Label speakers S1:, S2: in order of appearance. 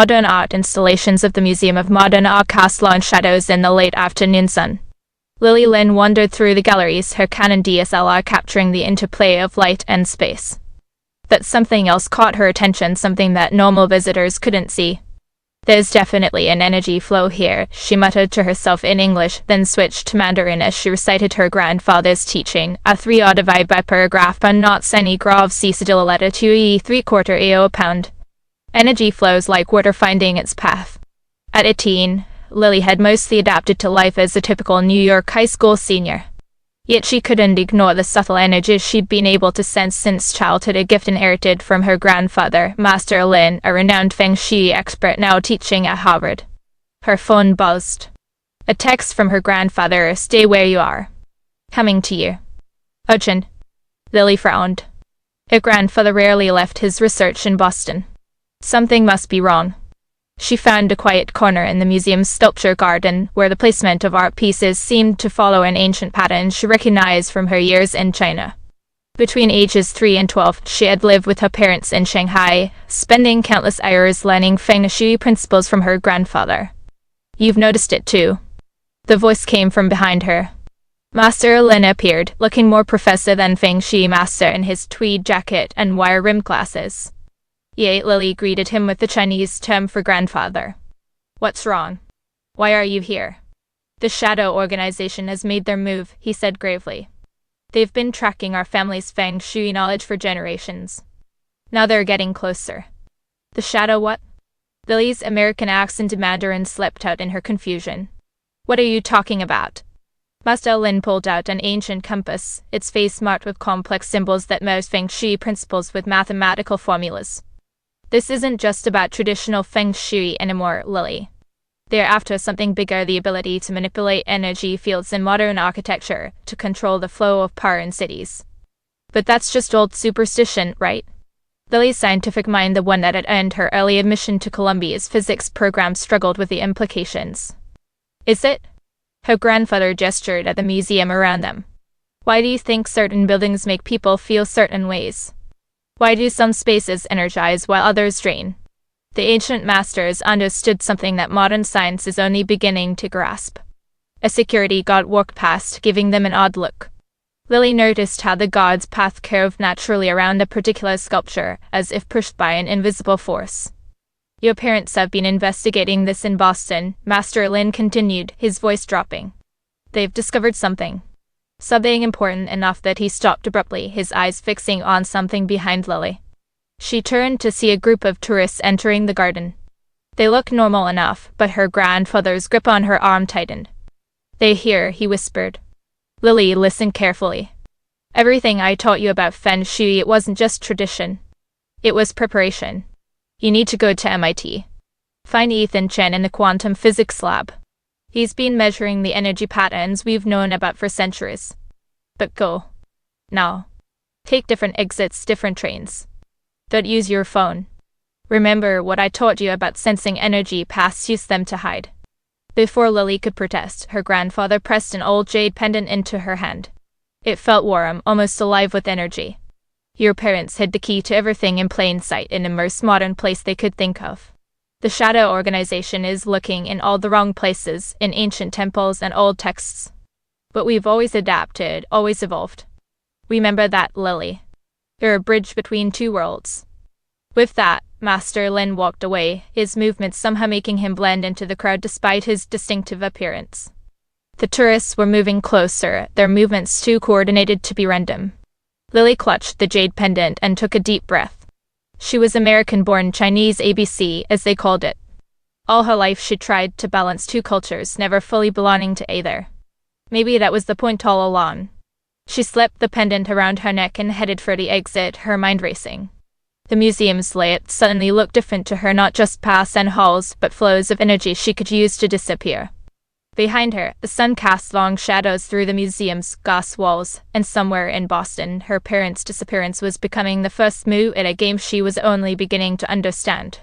S1: Modern art installations of the Museum of Modern Art cast long shadows in the late afternoon sun. Lily Lin wandered through the galleries, her Canon DSLR capturing the interplay of light and space. But something else caught her attention, something that normal visitors couldn't see. "There's definitely an energy flow here," she muttered to herself in English, then switched to Mandarin as she recited her grandfather's teaching. A 3 odd divide by paragraph but not seni grave c sedilla letter 2 e 3/4 eo a pound. Energy flows like water finding its path. At 18, Lily had mostly adapted to life as a typical New York high school senior. Yet she couldn't ignore the subtle energies she'd been able to sense since childhood, a gift inherited from her grandfather, Master Lin, a renowned Feng Shui expert now teaching at Harvard. Her phone buzzed. A text from her grandfather: "Stay where you are. Coming to you. Urgent." Lily frowned. Her grandfather rarely left his research in Boston. Something must be wrong. She found a quiet corner in the museum's sculpture garden, where the placement of art pieces seemed to follow an ancient pattern she recognized from her years in China. Between ages 3 and 12, she had lived with her parents in Shanghai, spending countless hours learning Feng Shui principles from her grandfather. "You've noticed it too." The voice came from behind her. Master Lin appeared, looking more professor than Feng Shui master in his tweed jacket and wire-rimmed glasses. "Yay," Lily greeted him with the Chinese term for grandfather. "What's wrong? Why are you here?" "The Shadow Organization has made their move," he said gravely. "They've been tracking our family's Feng Shui knowledge for generations. Now they're getting closer." "The Shadow what?" Lily's American accent in Mandarin slipped out in her confusion. "What are you talking about?" Master Lin pulled out an ancient compass, its face marked with complex symbols that merged Feng Shui principles with mathematical formulas. "This isn't just about traditional Feng Shui anymore, Lily. They're after something bigger: the ability to manipulate energy fields in modern architecture, to control the flow of power in cities." "But that's just old superstition, right?" Lily's scientific mind, the one that had earned her early admission to Columbia's physics program, struggled with the implications. "Is it?" Her grandfather gestured at the museum around them. "Why do you think certain buildings make people feel certain ways? Why do some spaces energize while others drain?" The ancient masters understood something that modern science is only beginning to grasp. A security guard walked past, giving them an odd look. Lily noticed how the guard's path curved naturally around a particular sculpture, as if pushed by an invisible force. "Your parents have been investigating this in Boston," Master Lin continued, his voice dropping. "They've discovered something. Something important enough that he stopped abruptly, his eyes fixing on something behind Lily. She turned to see a group of tourists entering the garden. They looked normal enough, but her grandfather's grip on her arm tightened. "They hear," he whispered. Lily listened carefully. "Everything I taught you about Feng Shui, it wasn't just tradition. It was preparation. You need to go to MIT. Find Ethan Chen in the quantum physics lab. He's been measuring the energy patterns we've known about for centuries. But go. Now. Take different exits, different trains. Don't use your phone. Remember what I taught you about sensing energy paths, use them to hide." Before Lily could protest, her grandfather pressed an old jade pendant into her hand. It felt warm, almost alive with energy. "Your parents hid the key to everything in plain sight in the most modern place they could think of. The Shadow Organization is looking in all the wrong places, in ancient temples and old texts. But we've always adapted, always evolved. Remember that, Lily. You're a bridge between two worlds." With that, Master Lin walked away, his movements somehow making him blend into the crowd despite his distinctive appearance. The tourists were moving closer, their movements too coordinated to be random. Lily clutched the jade pendant and took a deep breath. She was American-born Chinese ABC, as they called it. All her life she tried to balance two cultures, never fully belonging to either. Maybe that was the point all along. She slipped the pendant around her neck and headed for the exit, her mind racing. The museum's layout suddenly looked different to her, not just paths and halls, but flows of energy she could use to disappear. Behind her, the sun cast long shadows through the museum's glass walls, and somewhere in Boston, her parents' disappearance was becoming the first move in a game she was only beginning to understand.